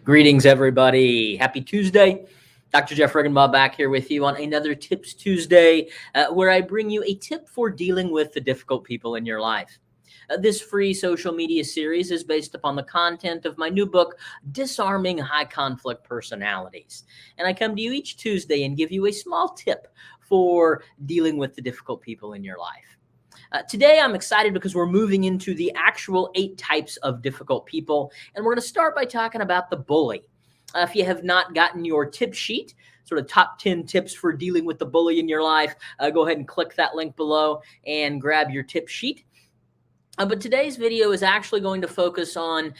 Greetings, everybody. Happy Tuesday. Dr. Jeff Riggenbach back here with you on another Tips Tuesday, where I bring you a tip for dealing with the difficult people in your life. This free social media series is based upon the content of my new book, Disarming High Conflict Personalities. And I come to you each Tuesday and give you a small tip for dealing with the difficult people in your life. Today, I'm excited because we're moving into the actual 8 types of difficult people, and we're going to start by talking about the bully. If you have not gotten your tip sheet, sort of top 10 tips for dealing with the bully in your life, go ahead and click that link below and grab your tip sheet. But today's video is actually going to focus on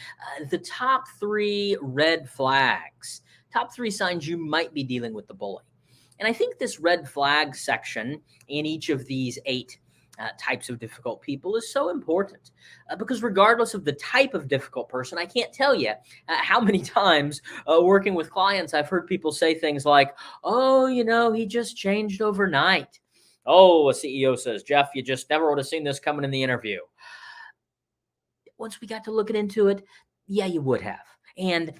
the top 3 red flags, top 3 signs you might be dealing with the bully. And I think this red flag section in each of these 8 types of difficult people is so important because regardless of the type of difficult person, I can't tell you how many times working with clients, I've heard people say things like, oh, he just changed overnight. Oh, a CEO says, Jeff, you just never would have seen this coming in the interview. Once we got to looking into it, yeah, you would have. And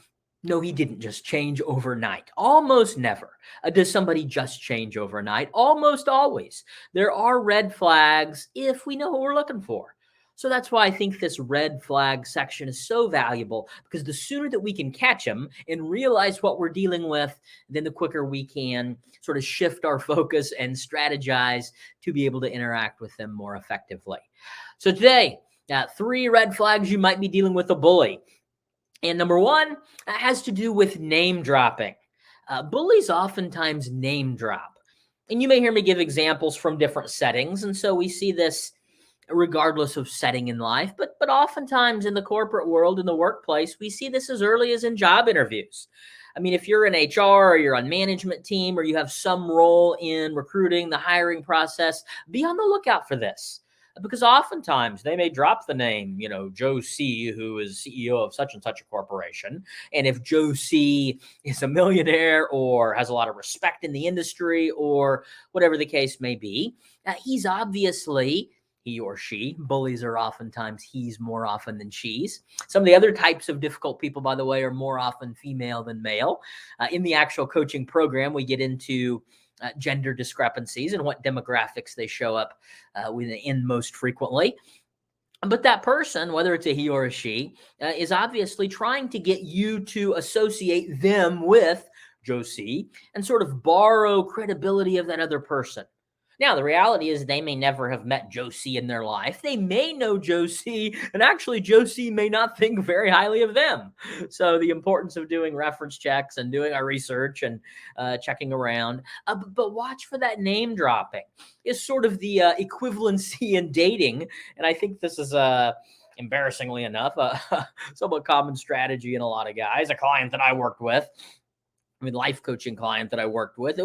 no, he didn't just change overnight. Almost never does somebody just change overnight. Almost always. There are red flags if we know what we're looking for. So that's why I think this red flag section is so valuable, because the sooner that we can catch them and realize what we're dealing with, then the quicker we can sort of shift our focus and strategize to be able to interact with them more effectively. So today, 3 red flags you might be dealing with a bully. And number 1 has to do with name dropping. Bullies oftentimes name drop. And you may hear me give examples from different settings. And so we see this regardless of setting in life. But oftentimes in the corporate world, in the workplace, we see this as early as in job interviews. I mean, if you're in HR or you're on management team or you have some role in recruiting, the hiring process, be on the lookout for this. Because oftentimes they may drop the name, Joe C., who is CEO of such and such a corporation. And if Joe C. is a millionaire or has a lot of respect in the industry or whatever the case may be, he's obviously, he or she, bullies are oftentimes he's more often than she's. Some of the other types of difficult people, by the way, are more often female than male. In the actual coaching program, we get into gender discrepancies and what demographics they show up in most frequently. But that person, whether it's a he or a she, is obviously trying to get you to associate them with Joe C. and sort of borrow credibility of that other person. Now, the reality is they may never have met Joe C. in their life. They may know Joe C., and actually Joe C. may not think very highly of them. So the importance of doing reference checks and doing our research and checking around. But watch for that name dropping is sort of the equivalency in dating. And I think this is embarrassingly enough, a somewhat common strategy in a lot of guys. A client that I worked with, life coaching client that I worked with,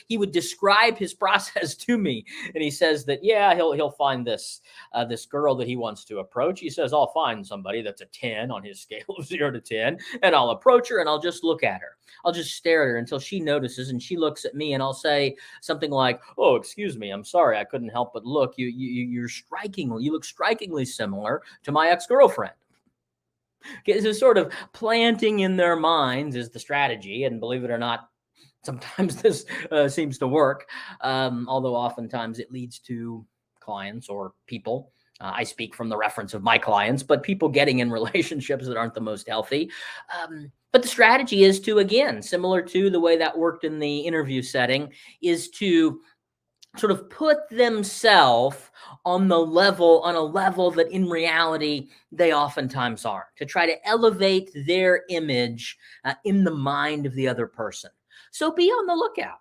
he would describe his process to me. And he says that, yeah, he'll find this girl that he wants to approach. He says, I'll find somebody that's a 10 on his scale of 0 to 10, and I'll approach her and I'll just look at her. I'll just stare at her until she notices and she looks at me, and I'll say something like, oh, excuse me, I'm sorry, I couldn't help but look. You look strikingly similar to my ex-girlfriend. So sort of planting in their minds is the strategy. And believe it or not, sometimes this seems to work, although oftentimes it leads to clients or people. I speak from the reference of my clients, but people getting in relationships that aren't the most healthy. But the strategy is to, again, similar to the way that worked in the interview setting, is to sort of put themselves on a level that in reality they oftentimes aren't, to try to elevate their image in the mind of the other person. So be on the lookout.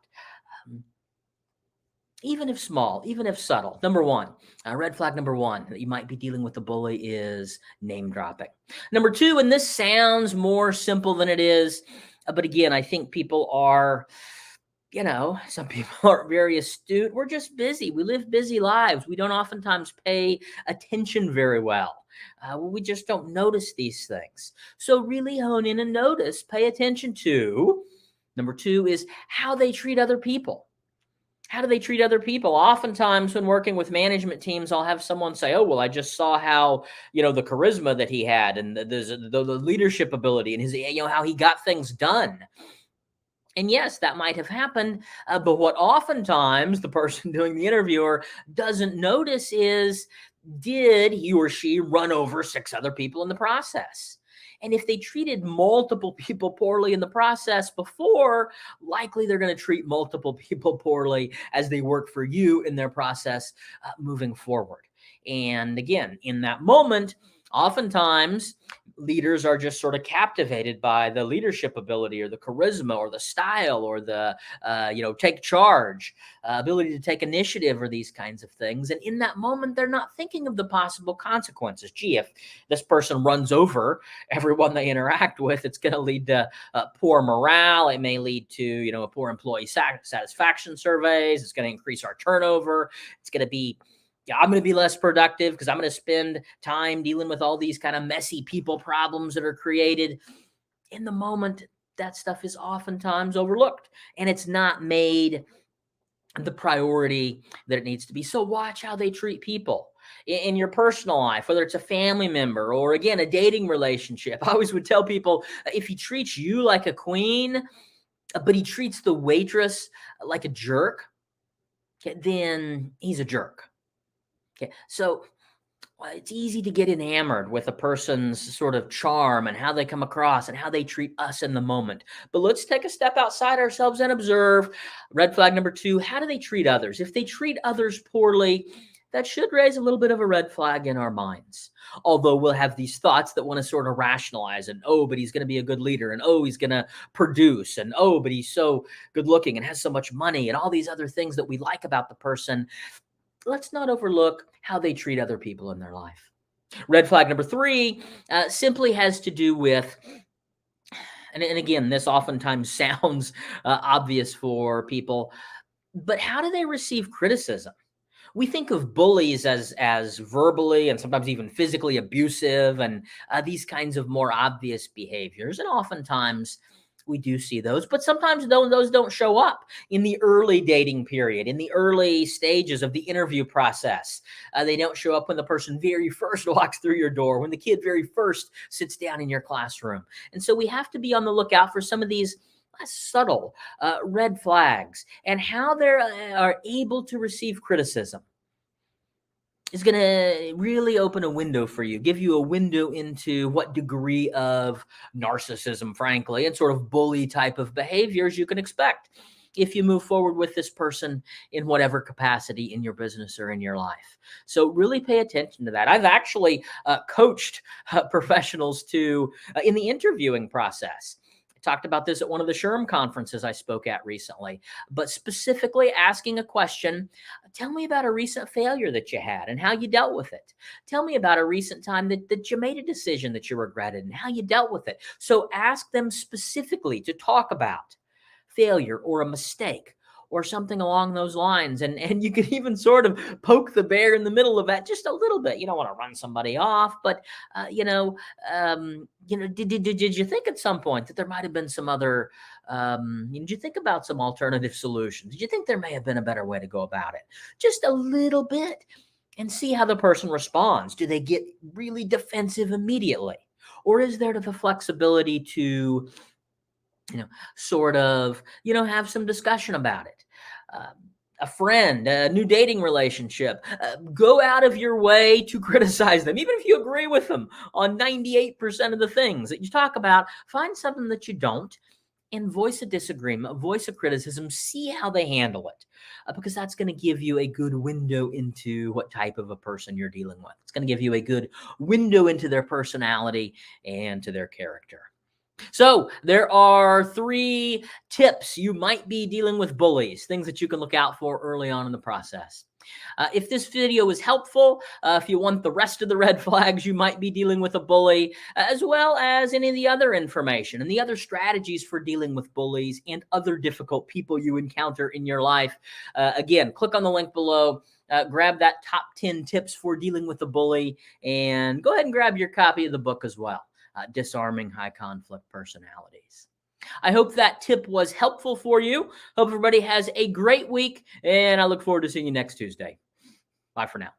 Even if small, even if subtle. Number 1, red flag number 1 that you might be dealing with the bully is name dropping. Number 2, and this sounds more simple than it is, but again, I think people are, some people are very astute. We're just busy. We live busy lives. We don't oftentimes pay attention very well. We just don't notice these things. So really hone in and notice, pay attention to. Number 2 is how they treat other people. How do they treat other people? Oftentimes when working with management teams, I'll have someone say, oh, well, I just saw how, the charisma that he had and the leadership ability and his, how he got things done. And yes, that might have happened, but what oftentimes the person doing the interviewer doesn't notice is, did he or she run over 6 other people in the process? And if they treated multiple people poorly in the process before, likely they're going to treat multiple people poorly as they work for you in their process moving forward. And again, in that moment, oftentimes leaders are just sort of captivated by the leadership ability or the charisma or the style or the take charge, ability to take initiative or these kinds of things. And in that moment, they're not thinking of the possible consequences. Gee, if this person runs over everyone they interact with, it's going to lead to poor morale. It may lead to a poor employee satisfaction surveys. It's going to increase our turnover. It's going to be I'm going to be less productive because I'm going to spend time dealing with all these kind of messy people problems that are created. In the moment, that stuff is oftentimes overlooked and it's not made the priority that it needs to be. So watch how they treat people in your personal life, whether it's a family member or, again, a dating relationship. I always would tell people, if he treats you like a queen, but he treats the waitress like a jerk, then he's a jerk. Okay, so it's easy to get enamored with a person's sort of charm and how they come across and how they treat us in the moment. But let's take a step outside ourselves and observe. Red flag number 2, how do they treat others? If they treat others poorly, that should raise a little bit of a red flag in our minds. Although we'll have these thoughts that want to sort of rationalize and, oh, but he's going to be a good leader, and oh, he's going to produce, and oh, but he's so good looking and has so much money and all these other things that we like about the person. Let's not overlook how they treat other people in their life. Red flag number 3 simply has to do with, and again, this oftentimes sounds obvious for people, but how do they receive criticism? We think of bullies as verbally and sometimes even physically abusive and these kinds of more obvious behaviors. And oftentimes we do see those, but sometimes those don't show up in the early dating period, in the early stages of the interview process. They don't show up when the person very first walks through your door, when the kid very first sits down in your classroom. And so we have to be on the lookout for some of these less subtle red flags, and how they are able to receive criticism is going to really open a window for you, give you a window into what degree of narcissism, frankly, and sort of bully type of behaviors you can expect if you move forward with this person in whatever capacity in your business or in your life. So really pay attention to that. I've actually coached professionals in the interviewing process. Talked about this at one of the SHRM conferences I spoke at recently, but specifically asking a question, tell me about a recent failure that you had and how you dealt with it. Tell me about a recent time that you made a decision that you regretted and how you dealt with it. So ask them specifically to talk about failure or a mistake or something along those lines. And you can even sort of poke the bear in the middle of that just a little bit. You don't want to run somebody off, but, did you think at some point that there might have been some other, did you think about some alternative solutions? Did you think there may have been a better way to go about it? Just a little bit, and see how the person responds. Do they get really defensive immediately? Or is there the flexibility to, sort of, have some discussion about it? A friend, a new dating relationship, go out of your way to criticize them. Even if you agree with them on 98% of the things that you talk about, find something that you don't and voice a disagreement, voice a criticism, see how they handle it, because that's going to give you a good window into what type of a person you're dealing with. It's going to give you a good window into their personality and to their character. So there are 3 tips you might be dealing with bullies, things that you can look out for early on in the process. If this video was helpful, if you want the rest of the red flags you might be dealing with a bully, as well as any of the other information and the other strategies for dealing with bullies and other difficult people you encounter in your life, again, click on the link below. Grab that top 10 tips for dealing with a bully, and go ahead and grab your copy of the book as well. Disarming High Conflict Personalities. I hope that tip was helpful for you. Hope everybody has a great week, and I look forward to seeing you next Tuesday. Bye for now.